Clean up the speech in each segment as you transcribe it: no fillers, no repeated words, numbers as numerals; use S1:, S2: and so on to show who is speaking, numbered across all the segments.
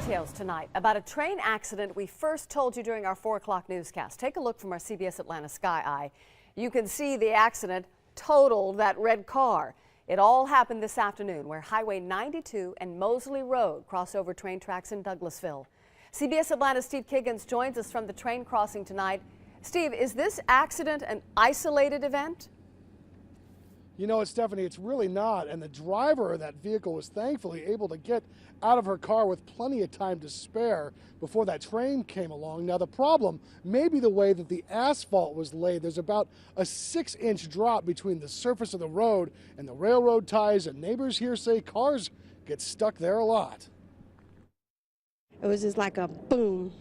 S1: details tonight about a train accident we first told you during our 4 o'clock newscast. Take a look from our CBS Atlanta Sky Eye. You can see the accident totaled that red car. It all happened this afternoon where Highway 92 and Mozley Road cross over train tracks in Douglasville. CBS Atlanta's Steve Kiggins joins us from the train crossing tonight. Steve, is this accident an isolated event?
S2: You know, Stephanie, it's really not. And the driver of that vehicle was thankfully able to get out of her car with plenty of time to spare before that train came along. Now, the problem may be the way that the asphalt was laid. There's about a 6-inch drop between the surface of the road and the railroad ties, and neighbors here say cars get stuck there a lot.
S3: It was just like a boom,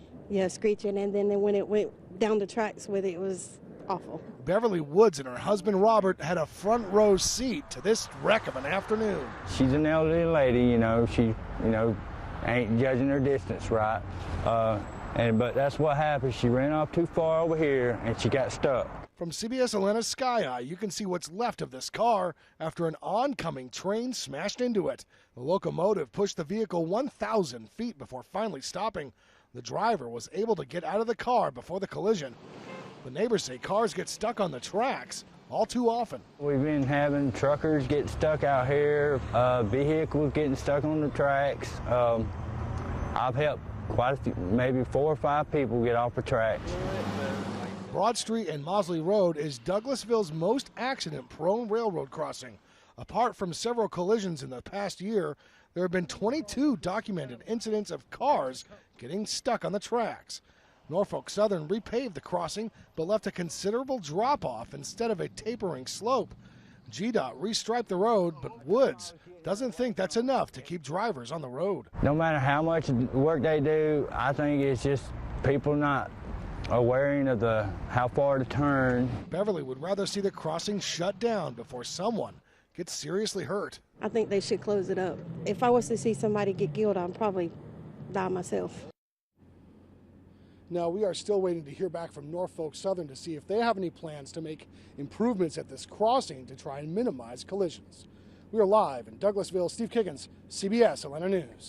S3: screeching, and then when it went down the tracks with it, it was awful.
S2: Beverly Woods and her husband Robert had a front row seat to this wreck of an afternoon.
S4: She's an elderly lady, she ain't judging her distance right. But that's what happened. She ran off too far over here and she got stuck.
S2: From CBS Atlanta's Sky Eye, you can see what's left of this car after an oncoming train smashed into it. The locomotive pushed the vehicle 1,000 feet before finally stopping. The driver was able to get out of the car before the collision. The neighbors say cars get stuck on the tracks all too often.
S4: We've been having truckers get stuck out here, vehicles getting stuck on the tracks. I've helped quite a few, maybe 4 or 5 people get off the tracks.
S2: Broad Street and Mozley Road is Douglasville's most accident-prone railroad crossing. Apart from several collisions in the past year, there have been 22 documented incidents of cars getting stuck on the tracks. Norfolk Southern repaved the crossing, but left a considerable drop-off instead of a tapering slope. GDOT restriped the road, but Woods doesn't think that's enough to keep drivers on the road.
S4: No matter how much work they do, I think it's just people not aware of how far to turn.
S2: Beverly would rather see the crossing shut down before someone gets seriously hurt.
S3: I think they should close it up. If I was to see somebody get killed, I'd probably die myself.
S2: Now, we are still waiting to hear back from Norfolk Southern to see if they have any plans to make improvements at this crossing to try and minimize collisions. We are live in Douglasville. Steve Kiggins, CBS Atlanta News.